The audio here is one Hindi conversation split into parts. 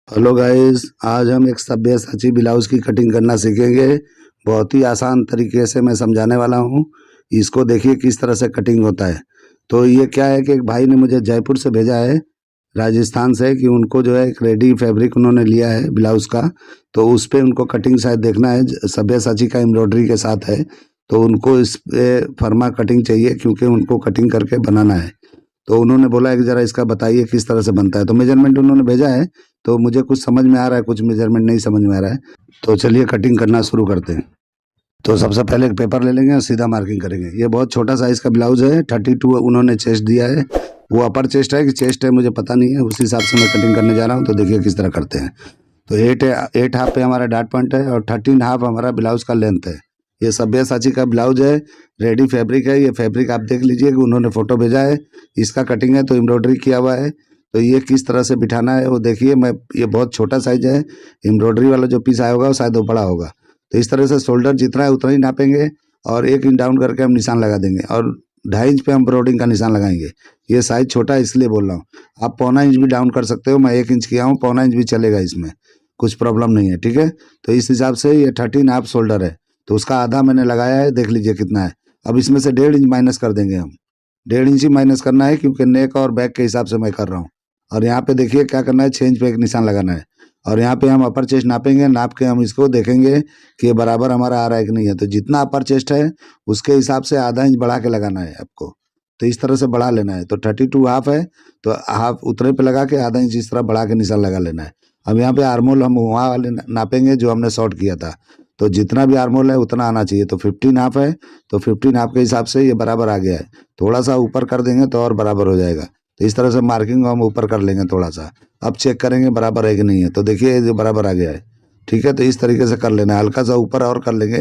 हेलो गाइस, आज हम एक सब्यसाची ब्लाउज़ की कटिंग करना सीखेंगे। बहुत ही आसान तरीके से मैं समझाने वाला हूँ। इसको देखिए किस तरह से कटिंग होता है। तो ये क्या है कि एक भाई ने मुझे जयपुर से भेजा है, राजस्थान से, कि उनको जो है एक रेडी फैब्रिक उन्होंने लिया है ब्लाउज़ का। तो उस पे उनको कटिंग शायद देखना है, सब्यसाची का एम्ब्रॉयडरी के साथ है। तो उनको इस पे फर्मा कटिंग चाहिए क्योंकि उनको कटिंग करके बनाना है। तो उन्होंने बोला है कि ज़रा इसका बताइए किस तरह से बनता है। तो मेजरमेंट उन्होंने भेजा है, तो मुझे कुछ समझ में आ रहा है, कुछ मेजरमेंट नहीं समझ में आ रहा है। तो चलिए कटिंग करना शुरू करते हैं। तो सबसे पहले एक पेपर ले लेंगे और सीधा मार्किंग करेंगे। ये बहुत छोटा साइज़ का ब्लाउज़ है, 32 उन्होंने चेस्ट दिया है। वो अपर चेस्ट है कि चेस्ट है मुझे पता नहीं है, उस हिसाब से मैं कटिंग करने जा रहा हूँ। तो देखिए किस तरह करते हैं। तो 8 हाफ पे हमारा डॉट पॉइंट है और 13 हाफ हमारा ब्लाउज़ का लेंथ है। ये सब्यसाची का ब्लाउज है, रेडी फैब्रिक है। ये फैब्रिक आप देख लीजिए कि उन्होंने फ़ोटो भेजा है, इसका कटिंग है तो एम्ब्रॉयडरी किया हुआ है। तो ये किस तरह से बिठाना है वो देखिए। ये बहुत छोटा साइज है, एम्ब्रॉयडरी वाला जो पीस आया होगा वो शायद वो बड़ा होगा। तो इस तरह से शोल्डर जितना है उतना ही नापेंगे और 1 इंच डाउन करके हम निशान लगा देंगे और 2.5 इंच पे हम ब्रॉडिंग का निशान लगाएंगे। ये साइज छोटा है इसलिए बोल रहा हूँ। आप 1.25 इंच भी डाउन कर सकते हो, मैं 1 इंच किया हूँ, 1.25 इंच भी चलेगा, इसमें कुछ प्रॉब्लम नहीं है, ठीक है। तो इस हिसाब से ये 13 हाफ शोल्डर है, तो उसका आधा मैंने लगाया है, देख लीजिए कितना है। अब इसमें से 1.5 इंच माइनस कर देंगे हम। 1.5 इंच ही माइनस करना है क्योंकि नेक और बैक के हिसाब से मैं कर रहा हूँ। और यहाँ पे देखिए क्या करना है, 6 इंच पे एक निशान लगाना है और यहाँ पे हम अपर चेस्ट नापेंगे। नाप के हम इसको देखेंगे कि ये बराबर हमारा आ रहा है कि नहीं है। तो जितना अपर चेस्ट है उसके हिसाब से आधा इंच बढ़ा के लगाना है आपको। तो इस तरह से बढ़ा लेना है। तो 32 हाफ है तो हाफ उतने पे लगा के आधा इंच इस तरह बढ़ा के निशान लगा लेना है। अब यहाँ पे आर्मोल हम वहाँ वाले नापेंगे जो हमने शॉर्ट किया था। तो जितना भी आर्मोल है उतना आना चाहिए। तो 15 हाफ है, तो 15 हाफ के हिसाब से ये बराबर आ गया है। थोड़ा सा ऊपर कर देंगे तो और बराबर हो जाएगा। तो इस तरह से मार्किंग हम ऊपर कर लेंगे थोड़ा सा। अब चेक करेंगे बराबर है कि नहीं है। तो देखिए ये जो बराबर आ गया है, ठीक है। तो इस तरीके से कर लेना है, हल्का सा ऊपर और कर लेंगे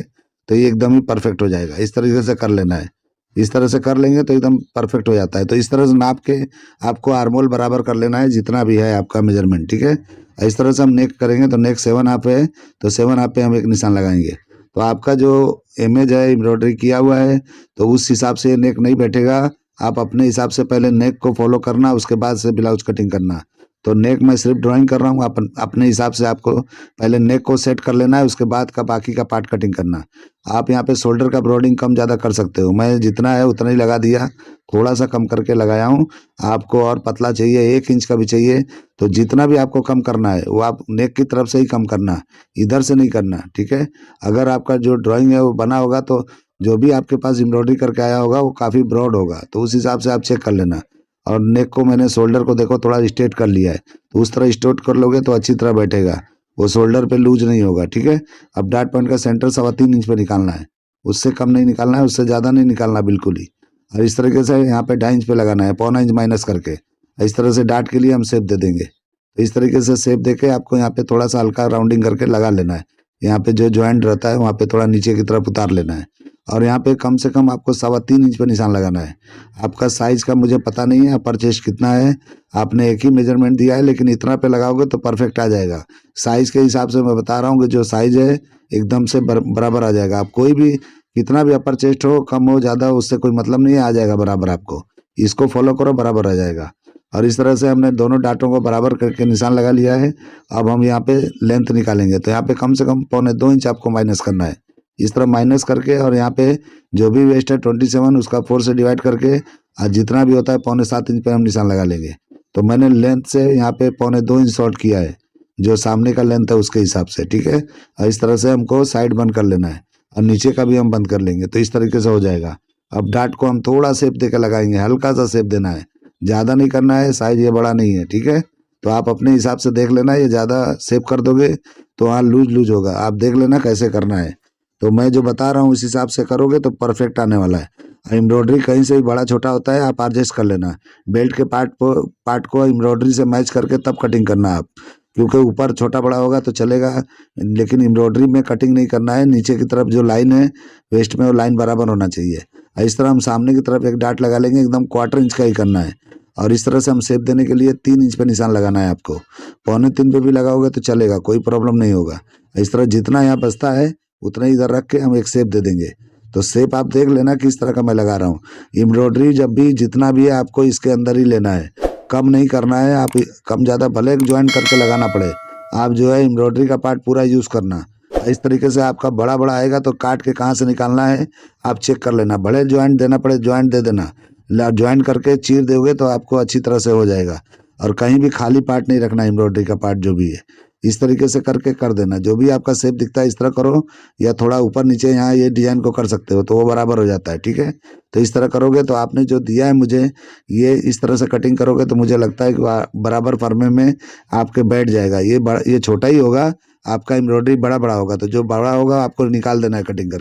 तो ये एकदम ही परफेक्ट हो जाएगा। इस तरीके से कर लेना है, इस तरह से कर लेंगे तो एकदम परफेक्ट हो जाता है। तो इस तरह से नाप के आपको आर्मोल बराबर कर लेना है जितना भी है आपका मेजरमेंट, ठीक है। इस तरह से हम नेक करेंगे तो नेक 7 हाफ है, तो 7 हाफ पे हम एक निशान लगाएंगे। तो आपका जो इमेज है एम्ब्रॉयडरी किया हुआ है तो उस हिसाब से नेक नहीं बैठेगा। आप अपने हिसाब से पहले नेक को फॉलो करना, उसके बाद से ब्लाउज कटिंग करना। तो नेक मैं सिर्फ ड्राइंग कर रहा हूँ, अपने हिसाब से आपको पहले नेक को सेट कर लेना है, उसके बाद का बाकी का पार्ट कटिंग करना। आप यहाँ पे शोल्डर का ब्रॉडिंग कम ज़्यादा कर सकते हो, मैं जितना है उतना ही लगा दिया, थोड़ा सा कम करके लगाया हूँ। आपको और पतला चाहिए, 1 इंच का भी चाहिए, तो जितना भी आपको कम करना है वो आप नेक की तरफ से ही कम करना, इधर से नहीं करना, ठीक है। अगर आपका जो ड्राइंग है वो बना होगा तो जो भी आपके पास एम्ब्रॉयडरी करके आया होगा वो काफ़ी ब्रॉड होगा, तो उस हिसाब से आप चेक कर लेना। और नेक को मैंने शोल्डर को देखो थोड़ा स्ट्रेट कर लिया है, तो उस तरह स्ट्रेट कर लोगे तो अच्छी तरह बैठेगा, वो शोल्डर पे लूज नहीं होगा, ठीक है। अब डॉट पॉइंट का सेंटर 3.25 इंच पे निकालना है, उससे कम नहीं निकालना है, उससे ज़्यादा नहीं निकालना बिल्कुल ही। और इस तरीके से यहाँ पे 2.5 इंच पे लगाना है, 1.25 इंच माइनस करके। इस तरह से डॉट के लिए हम शेप दे देंगे। तो इस तरीके से शेप देके आपको यहाँ पे थोड़ा सा हल्का राउंडिंग करके लगा लेना है। यहाँ पे जो जॉइंट रहता है वहाँ पे थोड़ा नीचे की तरफ उतार लेना है और यहाँ पे कम से कम आपको 3.25 इंच पे निशान लगाना है। आपका साइज का मुझे पता नहीं है, अपर चेस्ट कितना है, आपने एक ही मेजरमेंट दिया है, लेकिन इतना पे लगाओगे तो परफेक्ट आ जाएगा। साइज के हिसाब से मैं बता रहा हूँ कि जो साइज है एकदम से बराबर आ जाएगा। आप कोई भी कितना भी अपर चेस्ट हो, कम हो ज़्यादा, उससे कोई मतलब नहीं है, आ जाएगा बराबर आपको। इसको फॉलो करो, बराबर आ जाएगा। और इस तरह से हमने दोनों डाटों को बराबर करके निशान लगा लिया है। अब हम यहाँ पे लेंथ निकालेंगे, तो यहाँ पे कम से कम 1.25 इंच आपको माइनस करना है। इस तरह माइनस करके और यहाँ पे जो भी वेस्ट है 27 उसका 4 से डिवाइड करके और जितना भी होता है 6.25 इंच पे हम निशान लगा लेंगे। तो मैंने लेंथ से यहाँ पे 2.25 इंच शॉर्ट किया है, जो सामने का लेंथ है उसके हिसाब से, ठीक है। और इस तरह से हमको साइड बंद कर लेना है और नीचे का भी हम बंद कर लेंगे, तो इस तरीके से हो जाएगा। अब डाट को हम थोड़ा शेप देकर लगाएंगे, हल्का सा शेप देना है, ज़्यादा नहीं करना है, साइज ये बड़ा नहीं है, ठीक है। तो आप अपने हिसाब से देख लेना, ये ज़्यादा शेप कर दोगे तो वहाँ लूज लूज होगा, आप देख लेना कैसे करना है। तो मैं जो बता रहा हूँ उस हिसाब से करोगे तो परफेक्ट आने वाला है। एम्ब्रॉयडरी कहीं से भी बड़ा छोटा होता है, आप एडजस्ट कर लेना। बेल्ट के पार्ट को एम्ब्रॉयडरी से मैच करके तब कटिंग करना आप, क्योंकि ऊपर छोटा बड़ा होगा तो चलेगा, लेकिन एम्ब्रॉयडरी में कटिंग नहीं करना है। नीचे की तरफ जो लाइन है वेस्ट में वो लाइन बराबर होना चाहिए। इस तरह हम सामने की तरफ एक डाट लगा लेंगे, एकदम 1/4 इंच का ही करना है। और इस तरह से हम शेप देने के लिए 3 इंच पे निशान लगाना है आपको। 2.25 पे भी लगाओगे तो चलेगा, कोई प्रॉब्लम नहीं होगा। इस तरह जितना यहाँ बचता है उतना ही इधर रख के हम एक शेप दे देंगे। तो शेप आप देख लेना किस तरह का मैं लगा रहा हूँ। एम्ब्रॉयडरी जब भी जितना भी है आपको इसके अंदर ही लेना है, कम नहीं करना है। आप कम ज़्यादा भले ज्वाइन करके लगाना पड़े, आप जो है एम्ब्रॉयडरी का पार्ट पूरा यूज़ करना। इस तरीके से आपका बड़ा बड़ा आएगा तो काट के कहाँ से निकालना है आप चेक कर लेना। बड़े ज्वाइंट देना पड़े ज्वाइंट दे देना, ज्वाइंट करके चीर दोगे तो आपको अच्छी तरह से हो जाएगा। और कहीं भी खाली पार्ट नहीं रखना, एम्ब्रॉयडरी का पार्ट जो भी है इस तरीके से करके कर देना। जो भी आपका शेप दिखता है इस तरह करो, या थोड़ा ऊपर नीचे यहाँ ये डिजाइन को कर सकते हो तो वो बराबर हो जाता है। ठीक है, तो इस तरह करोगे तो आपने जो दिया है मुझे ये इस तरह से कटिंग करोगे तो मुझे लगता है कि बराबर फॉर्मे में आपके बैठ जाएगा। ये छोटा ही होगा आपका, एम्ब्रॉयडरी बड़ा बड़ा होगा, तो जो बड़ा होगा आपको निकाल देना है कटिंग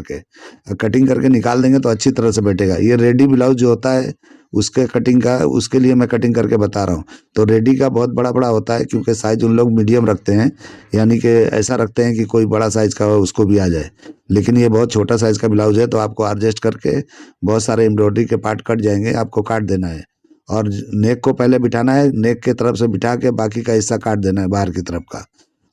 करके निकाल देंगे तो अच्छी तरह से बैठेगा। ये रेडी ब्लाउज जो होता है उसके कटिंग का, उसके लिए मैं कटिंग करके बता रहा हूँ। तो रेडी का बहुत बड़ा बड़ा होता है क्योंकि साइज उन लोग मीडियम रखते हैं, यानी कि ऐसा रखते हैं कि कोई बड़ा साइज का हो उसको भी आ जाए। लेकिन ये बहुत छोटा साइज का ब्लाउज है तो आपको एडजस्ट करके बहुत सारे एम्ब्रॉयडरी के पार्ट कट जाएंगे, आपको काट देना है। और नेक को पहले बिठाना है, नेक के तरफ से बिठा के बाकी का हिस्सा काट देना है बाहर की तरफ का।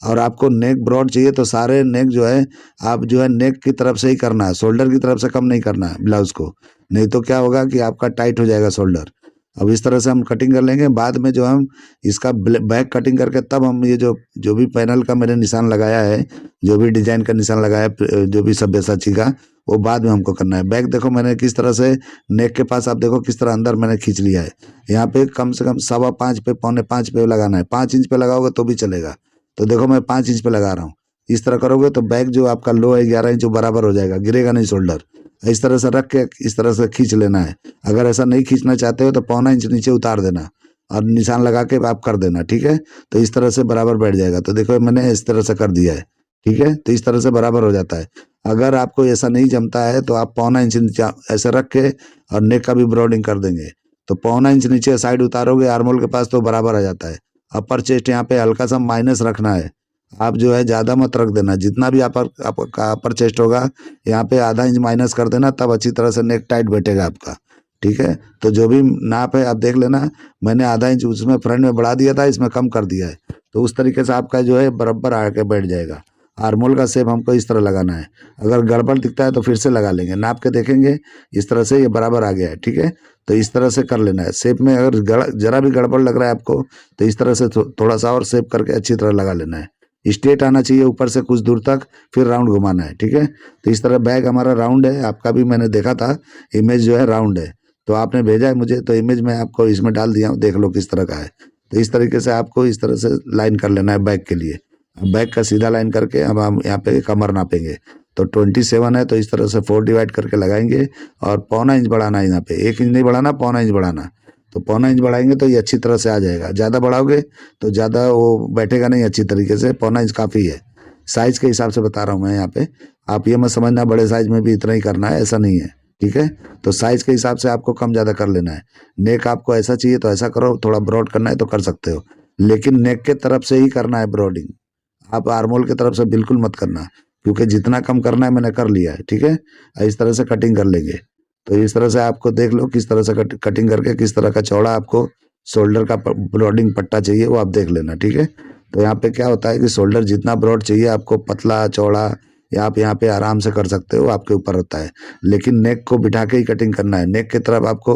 और आपको नेक ब्रॉड चाहिए तो सारे नेक जो है आप जो है नेक की तरफ से ही करना है, शोल्डर की तरफ से कम नहीं करना है ब्लाउज को, नहीं तो क्या होगा कि आपका टाइट हो जाएगा शोल्डर। अब इस तरह से हम कटिंग कर लेंगे। बाद में जो हम इसका बैक कटिंग करके तब हम ये जो भी पैनल का मैंने निशान लगाया है, जो भी डिजाइन का निशान लगाया है, जो भी सब्यसाची का, वो बाद में हमको करना है। बैक देखो मैंने किस तरह से नेक के पास आप देखो किस तरह अंदर मैंने खींच लिया है। यहाँ पे कम से कम 5.25 पे 5.25 पे लगाना है। 5 इंच पे लगाओगे तो भी चलेगा। तो देखो मैं 5 इंच पे लगा रहा हूँ। इस तरह करोगे तो बैक जो आपका लो है 11 इंच वो बराबर हो जाएगा, गिरेगा नहीं शोल्डर। इस तरह से रख के इस तरह से खींच लेना है। अगर ऐसा नहीं खींचना चाहते हो तो 1.25 इंच नीचे उतार देना और निशान लगा के आप कर देना। ठीक है, तो इस तरह से बराबर बैठ जाएगा। तो देखो मैंने इस तरह से कर दिया है। ठीक है, तो इस तरह से बराबर हो जाता है। अगर आपको ऐसा नहीं जमता है तो आप 1.25 इंच नीचे ऐसे रख के और नेक का भी ब्रॉडिंग कर देंगे तो 1.25 इंच नीचे साइड उतारोगे आर्मोल के पास तो बराबर आ जाता है। अपर चेस्ट यहाँ पे हल्का सा माइनस रखना है, आप जो है ज़्यादा मत रख देना। जितना भी आपका अपर चेस्ट होगा यहाँ पे आधा इंच माइनस कर देना, तब अच्छी तरह से नेक टाइट बैठेगा आपका। ठीक है, तो जो भी नाप है आप देख लेना। मैंने आधा इंच उसमें फ्रंट में बढ़ा दिया था, इसमें कम कर दिया है, तो उस तरीके से आपका जो है बराबर आके बैठ जाएगा। आर्मोल का शेप हमको इस तरह लगाना है। अगर गड़बड़ दिखता है तो फिर से लगा लेंगे, नाप के देखेंगे इस तरह से ये बराबर आ गया है। ठीक है, तो इस तरह से कर लेना है। शेप में अगर जरा भी गड़बड़ लग रहा है आपको तो इस तरह से थोड़ा सा और शेप करके अच्छी तरह लगा लेना है। स्ट्रेट आना चाहिए ऊपर से कुछ दूर तक, फिर राउंड घुमाना है। ठीक है, तो इस तरह बैग हमारा राउंड है। आपका भी मैंने देखा था इमेज जो है राउंड है, तो आपने भेजा है मुझे तो इमेज मैं आपको इसमें डाल दिया हूँ, देख लो किस तरह का है। तो इस तरीके से आपको इस तरह से लाइन कर लेना है बैक के लिए। बैक का सीधा लाइन करके अब हम यहाँ पे कमर नापेंगे। तो 27 है तो इस तरह से 4 डिवाइड करके लगाएंगे और 1.25 इंच बढ़ाना है। यहाँ पे 1 इंच नहीं बढ़ाना, 1.25 इंच बढ़ाना। तो 1.25 इंच बढ़ाएंगे तो ये अच्छी तरह से आ जाएगा। ज़्यादा बढ़ाओगे तो ज़्यादा वो बैठेगा नहीं अच्छी तरीके से। 1.25 इंच काफ़ी है, साइज के हिसाब से बता रहा हूँ मैं यहाँ पे। आप ये मत समझना बड़े साइज में भी इतना ही करना है, ऐसा नहीं है। ठीक है, तो साइज के हिसाब से आपको कम ज़्यादा कर लेना है। नेक आपको ऐसा चाहिए तो ऐसा करो, थोड़ा ब्रॉड करना है तो कर सकते हो, लेकिन नेक के तरफ से ही करना है ब्रॉडिंग। आप आर्मोल की तरफ से बिल्कुल मत करना, क्योंकि जितना कम करना है मैंने कर लिया है। ठीक है, इस तरह से कटिंग कर लेंगे। तो इस तरह से आपको देख लो किस तरह से कटिंग करके किस तरह का चौड़ा आपको शोल्डर का ब्रॉडिंग पट्टा चाहिए वो आप देख लेना। ठीक है, तो यहाँ पे क्या होता है कि शोल्डर जितना ब्रॉड चाहिए आपको, पतला चौड़ा, या आप यहाँ पे आराम से कर सकते हो, आपके ऊपर होता है। लेकिन नेक को बिठा के ही कटिंग करना है। नेक की तरफ आपको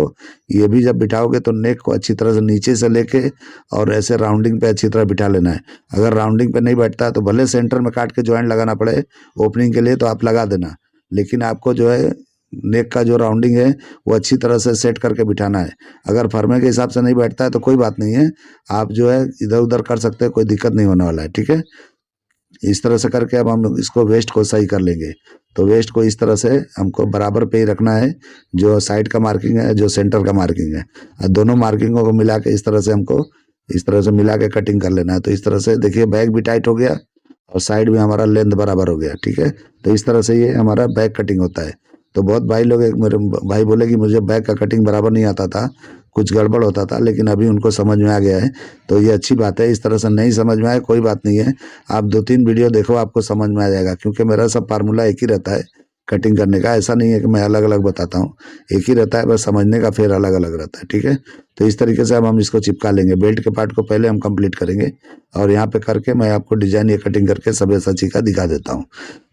ये भी जब बिठाओगे तो नेक को अच्छी तरह से नीचे से लेके और ऐसे राउंडिंग पे अच्छी तरह बिठा लेना है। अगर राउंडिंग पे नहीं बैठता है तो भले सेंटर में काट के ज्वाइंट लगाना पड़े ओपनिंग के लिए तो आप लगा देना, लेकिन आपको जो है नेक का जो राउंडिंग है वो अच्छी तरह से सेट करके बिठाना है। अगर फर्मे के हिसाब से नहीं बैठता है तो कोई बात नहीं है, आप जो है इधर उधर कर सकते हैं, कोई दिक्कत नहीं होने वाला है। ठीक है, इस तरह से करके अब हम इसको वेस्ट को सही कर लेंगे। तो वेस्ट को इस तरह से हमको बराबर पे ही रखना है, जो साइड का मार्किंग है जो सेंटर का मार्किंग है, और दोनों मार्किंगों को मिला के इस तरह से हमको इस तरह से मिला के कटिंग कर लेना है। तो इस तरह से देखिए बैक भी टाइट हो गया और साइड भी हमारा लेंथ बराबर हो गया। ठीक है, तो इस तरह से ये हमारा बैक कटिंग होता है। तो बहुत भाई लोग, एक मेरे भाई बोले कि मुझे बैक का कटिंग बराबर नहीं आता था, कुछ गड़बड़ होता था, लेकिन अभी उनको समझ में आ गया है, तो ये अच्छी बात है। इस तरह से नहीं समझ में आए कोई बात नहीं है, आप 2-3 वीडियो देखो आपको समझ में आ जाएगा, क्योंकि मेरा सब फार्मूला एक ही रहता है कटिंग करने का। ऐसा नहीं है कि मैं अलग अलग बताता हूँ, एक ही रहता है, बस समझने का फिर अलग अलग रहता है। ठीक है, तो इस तरीके से अब हम इसको चिपका लेंगे। बेल्ट के पार्ट को पहले हम कंप्लीट करेंगे और यहाँ पे करके मैं आपको डिजाइन ये कटिंग करके सब्यसाची का दिखा देता हूँ।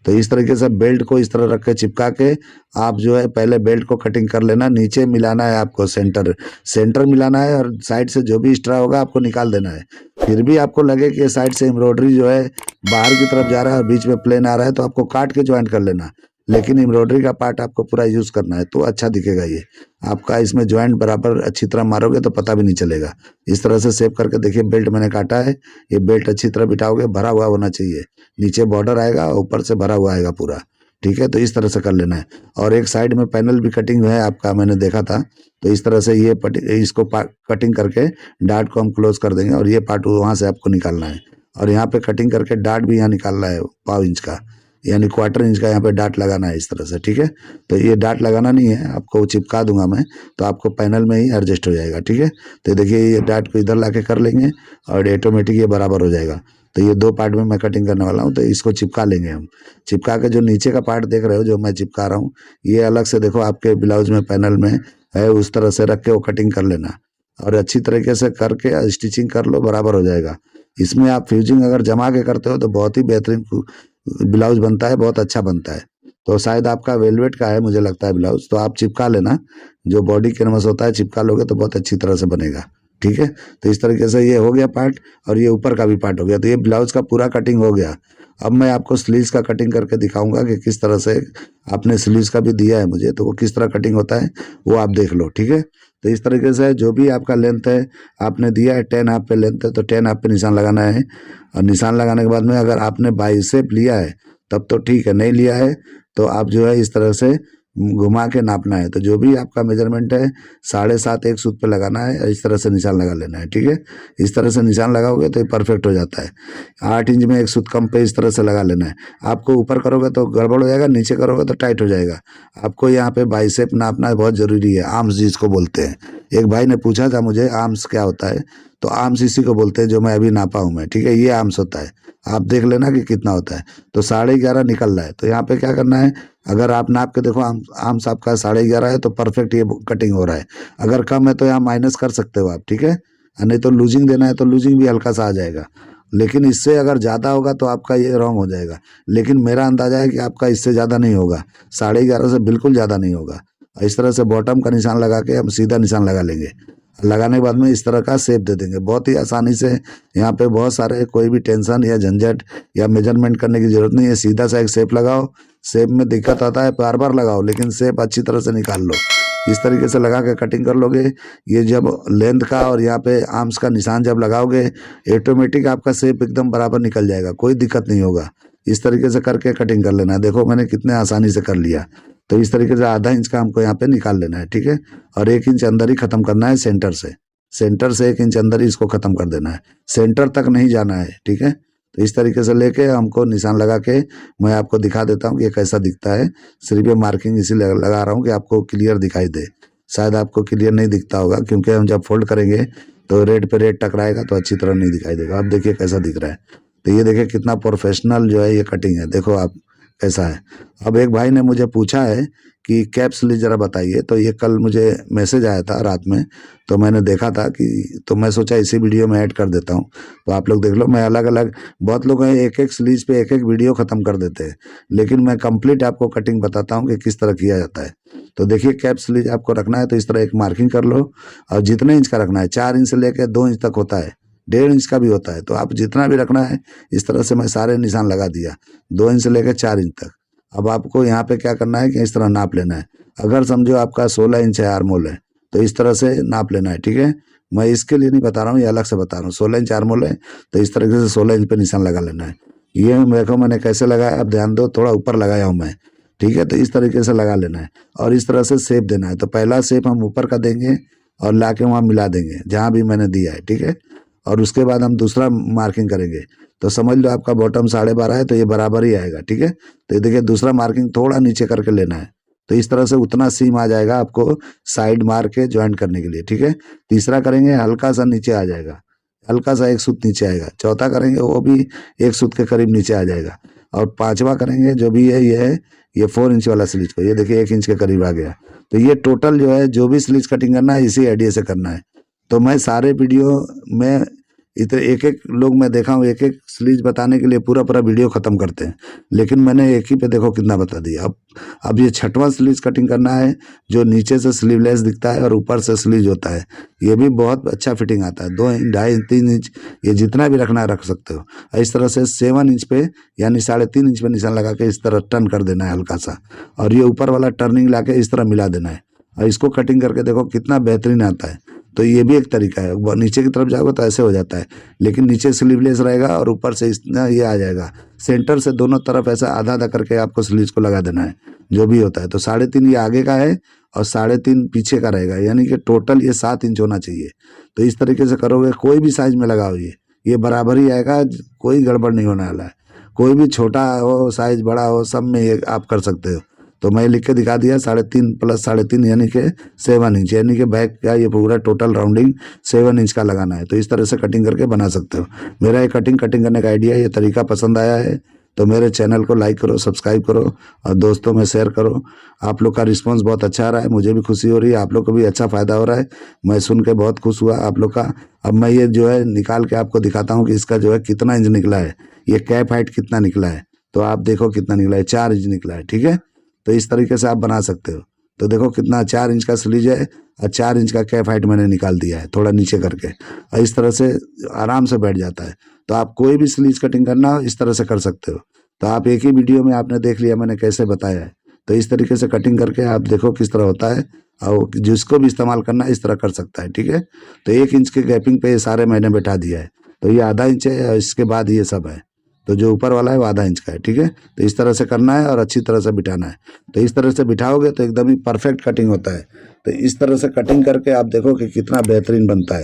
तो इस तरीके से बेल्ट को इस तरह रख के चिपका के आप जो है पहले बेल्ट को कटिंग कर लेना। नीचे मिलाना है आपको, सेंटर मिलाना है और साइड से जो भी एक्स्ट्रा होगा आपको निकाल देना है। फिर भी आपको लगे कि ये साइड से एम्ब्रॉयडरी जो है बाहर की तरफ जा रहा है और बीच में प्लेन आ रहा है, तो आपको काट के ज्वाइन कर लेना, लेकिन एम्ब्रॉयडरी का पार्ट आपको पूरा यूज़ करना है, तो अच्छा दिखेगा ये आपका। इसमें ज्वाइंट बराबर अच्छी तरह मारोगे तो पता भी नहीं चलेगा। इस तरह से सेव करके देखिए, बेल्ट मैंने काटा है, ये बेल्ट अच्छी तरह बिठाओगे, भरा हुआ होना चाहिए, नीचे बॉर्डर आएगा, ऊपर से भरा हुआ आएगा पूरा, ठीक है। तो इस तरह से कर लेना है। और एक साइड में पैनल भी कटिंग है आपका, मैंने देखा था, तो इस तरह से ये इसको कटिंग करके डार्ट को हम क्लोज कर देंगे, और ये पार्ट वहाँ से आपको निकालना है। और यहाँ पे कटिंग करके डार्ट भी यहाँ निकालना है 1/4 इंच का, यानी 1/4 इंच का यहाँ पे डार्ट लगाना है इस तरह से, ठीक है। तो ये डार्ट लगाना नहीं है, आपको चिपका दूंगा मैं, तो आपको पैनल में ही एडजस्ट हो जाएगा, ठीक है। तो देखिए ये डार्ट को इधर लाके कर लेंगे और ऑटोमेटिक ये बराबर हो जाएगा। तो ये 2 पार्ट में मैं कटिंग करने वाला हूँ, तो इसको चिपका लेंगे हम। चिपका के जो नीचे का पार्ट देख रहे हो जो मैं चिपका रहा हूँ, ये अलग से देखो आपके ब्लाउज में पैनल में है, उस तरह से रख के वो कटिंग कर लेना, और अच्छी तरीके से करके स्टिचिंग कर लो, बराबर हो जाएगा। इसमें आप फ्यूजिंग अगर जमा के करते हो तो बहुत ही बेहतरीन ब्लाउज बनता है, बहुत अच्छा बनता है। तो शायद आपका वेलवेट का है मुझे लगता है ब्लाउज, तो आप चिपका लेना, जो बॉडी कैनवस होता है चिपका लोगे तो बहुत अच्छी तरह से बनेगा, ठीक है। तो इस तरीके से ये हो गया पार्ट, और ये ऊपर का भी पार्ट हो गया। तो ये ब्लाउज का पूरा कटिंग हो गया। अब मैं आपको स्लीव्स का कटिंग करके दिखाऊंगा कि किस तरह से, आपने स्लीव्स का भी दिया है मुझे, तो वो किस तरह कटिंग होता है वो आप देख लो, ठीक है। तो इस तरीके से जो भी आपका लेंथ है आपने दिया है, 10 हाफ पे लेंथ है, तो 10 हाफ पे निशान लगाना है। और निशान लगाने के बाद में अगर आपने बाइसेप लिया है तब तो ठीक है, नहीं लिया है तो आप जो है इस तरह से घुमा के नापना है। तो जो भी आपका मेजरमेंट है 7.5 एक सूत पे लगाना है, इस तरह से निशान लगा लेना है, ठीक है। इस तरह से निशान लगाओगे तो ये परफेक्ट हो जाता है। 8 इंच में एक सूत कम पे इस तरह से लगा लेना है। आपको ऊपर करोगे तो गड़बड़ हो जाएगा, नीचे करोगे तो टाइट हो जाएगा। आपको यहाँ पे बाइसेप नापना बहुत ज़रूरी है, आर्म्स जिसको बोलते हैं। एक भाई ने पूछा था मुझे आर्म्स क्या होता है, तो आर्म्स इसी को बोलते हैं जो मैं अभी नापा हूँ मैं, ठीक है। ये आर्म्स होता है, आप देख लेना कि कितना होता है। तो 11.5 निकल रहा है, तो यहाँ पे क्या करना है, अगर आप नाप के देखो आर्म्स आपका 11.5 है तो परफेक्ट ये कटिंग हो रहा है। अगर कम है तो यहाँ माइनस कर सकते हो आप, ठीक है। नहीं तो लूजिंग देना है तो लूजिंग भी हल्का सा आ जाएगा, लेकिन इससे अगर ज़्यादा होगा तो आपका ये रॉन्ग हो जाएगा। लेकिन मेरा अंदाजा है कि आपका इससे ज़्यादा नहीं होगा, 11.5 से बिल्कुल ज़्यादा नहीं होगा। इस तरह से बॉटम का निशान लगा के हम सीधा निशान लगा लेंगे। लगाने के बाद में इस तरह का शेप दे देंगे बहुत ही आसानी से। यहाँ पे बहुत सारे कोई भी टेंशन या झंझट या मेजरमेंट करने की जरूरत नहीं है, सीधा सा एक शेप लगाओ। शेप में दिक्कत आता है बार बार लगाओ, लेकिन शेप अच्छी तरह से निकाल लो। इस तरीके से लगा के कटिंग कर लोगे। ये जब लेंथ का और यहाँ पे आर्म्स का निशान जब लगाओगे, ऑटोमेटिक आपका शेप एकदम बराबर निकल जाएगा, कोई दिक्कत नहीं होगा। इस तरीके से करके कटिंग कर लेना है। देखो मैंने कितने आसानी से कर लिया। तो इस तरीके से आधा इंच का हमको यहाँ पे निकाल लेना है, ठीक है। और 1 इंच अंदर ही खत्म करना है, सेंटर से 1 इंच अंदर ही इसको खत्म कर देना है, सेंटर तक नहीं जाना है, ठीक है। तो इस तरीके से लेके हमको निशान लगा के मैं आपको दिखा देता हूँ कि ये कैसा दिखता है। सिर्फ ये मार्किंग इसीलिए लगा रहा हूँ कि आपको क्लियर दिखाई दे। शायद आपको क्लियर नहीं दिखता होगा, क्योंकि हम जब फोल्ड करेंगे तो रेड पे रेड टकराएगा तो अच्छी तरह नहीं दिखाई देगा। अब देखिए कैसा दिख रहा है। तो ये देखिए कितना प्रोफेशनल जो है ये कटिंग है, देखो आप कैसा है। अब एक भाई ने मुझे पूछा है कि कैप स्लीव जरा बताइए, तो ये कल मुझे मैसेज आया था रात में, तो मैंने देखा था कि, तो मैं सोचा इसी वीडियो में ऐड कर देता हूँ, तो आप लोग देख लो। मैं अलग अलग, बहुत लोग हैं एक एक स्लीव पे एक एक वीडियो ख़त्म कर देते हैं, लेकिन मैं कंप्लीट आपको कटिंग बताता हूँ कि किस तरह किया जाता है। तो देखिए कैप स्लीव आपको रखना है तो इस तरह एक मार्किंग कर लो, और जितने इंच का रखना है, 4 इंच से लेकर 2 इंच तक होता है, 1.5 इंच का भी होता है, तो आप जितना भी रखना है इस तरह से मैं सारे निशान लगा दिया, 2 इंच से लेकर 4 इंच तक। अब आपको यहाँ पे क्या करना है कि इस तरह नाप लेना है। अगर समझो आपका 16 इंच है आर्म होल है तो इस तरह से नाप लेना है, ठीक है। मैं इसके लिए नहीं बता रहा हूँ, ये अलग से बता रहा हूँ। 16 इंच आर्म होल है तो इस तरीके से 16 इंच पे निशान लगा लेना है। ये देखो मैंने कैसे लगाया, अब ध्यान दो, थोड़ा ऊपर लगाया हूँ मैं, ठीक है। तो इस तरीके से लगा लेना है और इस तरह से शेप देना है। तो पहला शेप हम ऊपर का देंगे और ला के वहाँ मिला देंगे जहाँ भी मैंने दिया है, ठीक है। और उसके बाद हम दूसरा मार्किंग करेंगे, तो समझ लो आपका बॉटम 12.5 है तो ये बराबर ही आएगा, ठीक है। तो ये देखिए दूसरा मार्किंग थोड़ा नीचे करके लेना है, तो इस तरह से उतना सीम आ जाएगा आपको साइड मार के ज्वाइंट करने के लिए, ठीक है। तीसरा करेंगे हल्का सा नीचे आ जाएगा, हल्का सा 1 सूत नीचे आएगा। चौथा करेंगे वो भी 1 सूत के करीब नीचे आ जाएगा। और 5वां करेंगे जो भी है ये 4 इंच वाला स्लीज को, ये देखिए 1 इंच के करीब आ गया। तो ये टोटल जो है जो भी स्लीज कटिंग करना है इसी आइडिया से करना है। तो मैं सारे वीडियो में इतने एक एक लोग मैं देखा हूँ एक एक स्लीज बताने के लिए पूरा पूरा वीडियो ख़त्म करते हैं, लेकिन मैंने एक ही पे देखो कितना बता दिया। अब ये 6वां स्लीज कटिंग करना है, जो नीचे से स्लीवलेस दिखता है और ऊपर से स्लीज होता है। ये भी बहुत अच्छा फिटिंग आता है, 2 इंच 2.5 3 इंच ये जितना भी रखना है रख सकते हो। इस तरह से 7 इंच पे यानी 3.5 इंच पे निशान लगा के इस तरह टर्न कर देना है हल्का सा, और ये ऊपर वाला टर्निंग ला के इस तरह मिला देना है, और इसको कटिंग करके देखो कितना बेहतरीन आता है। तो ये भी एक तरीका है। नीचे की तरफ जाओगे तो ऐसे हो जाता है, लेकिन नीचे स्लीवलेस रहेगा और ऊपर से इतना ये आ जाएगा। सेंटर से दोनों तरफ ऐसा आधा आधा करके आपको स्लीव को लगा देना है, जो भी होता है। तो 3.5 ये आगे का है और 3.5 पीछे का रहेगा, यानी कि टोटल ये 7 इंच होना चाहिए। तो इस तरीके से करोगे, कोई भी साइज में लगाओ ये बराबर ही आएगा, कोई गड़बड़ नहीं होने वाला है। कोई भी छोटा हो साइज बड़ा हो, सब में ये आप कर सकते हो। तो मैं लिख के दिखा दिया 3.5 + 3.5 यानी कि 7 इंच, यानी कि बैक का ये पूरा टोटल राउंडिंग 7 इंच का लगाना है। तो इस तरह से कटिंग करके बना सकते हो। मेरा ये कटिंग करने का आइडिया, ये तरीका पसंद आया है तो मेरे चैनल को लाइक करो, सब्सक्राइब करो और दोस्तों में शेयर करो। आप लोग का रिस्पांस बहुत अच्छा आ रहा है, मुझे भी खुशी हो रही है, आप लोग को भी अच्छा फ़ायदा हो रहा है। मैं सुन के बहुत खुश हुआ आप लोग का। अब मैं ये जो है निकाल के आपको दिखाता हूँ कि इसका जो है कितना इंच निकला है, ये कैप हाइट कितना निकला है। तो आप देखो कितना निकला है, 4 इंच निकला है। ठीक है, तो इस तरीके से आप बना सकते हो। तो देखो कितना 4 इंच का स्लीज है और 4 इंच का कैप हाइट मैंने निकाल दिया है, थोड़ा नीचे करके, और इस तरह से आराम से बैठ जाता है। तो आप कोई भी स्लीज कटिंग करना हो इस तरह से कर सकते हो। तो आप एक ही वीडियो में आपने देख लिया मैंने कैसे बताया है। तो इस तरीके से कटिंग करके आप देखो किस तरह होता है, और जिसको भी इस्तेमाल करना है इस तरह कर सकता है। ठीक है, तो 1 इंच के गैपिंग पे ये सारे मैंने बैठा दिया है। तो ये आधा इंच है और इसके बाद ये सब है, तो जो ऊपर वाला है वो आधा इंच का है। ठीक है, तो इस तरह से करना है और अच्छी तरह से बिठाना है। तो इस तरह से बिठाओगे तो एकदम ही परफेक्ट कटिंग होता है। तो इस तरह से कटिंग करके आप देखो कि कितना बेहतरीन बनता है।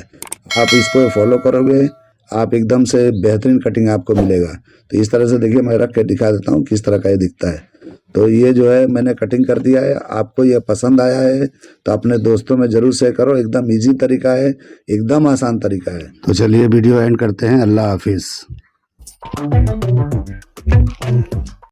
आप इसको फॉलो करोगे, आप एकदम से बेहतरीन कटिंग आपको मिलेगा। तो इस तरह से देखिए, मैं रख के दिखा देता हूँ किस तरह का ये दिखता है। तो ये जो है मैंने कटिंग कर दिया है। आपको ये पसंद आया है तो अपने दोस्तों में ज़रूर शेयर करो। एकदम ईजी तरीका है, एकदम आसान तरीका है। तो चलिए वीडियो एंड करते हैं। अल्लाह हाफिज़।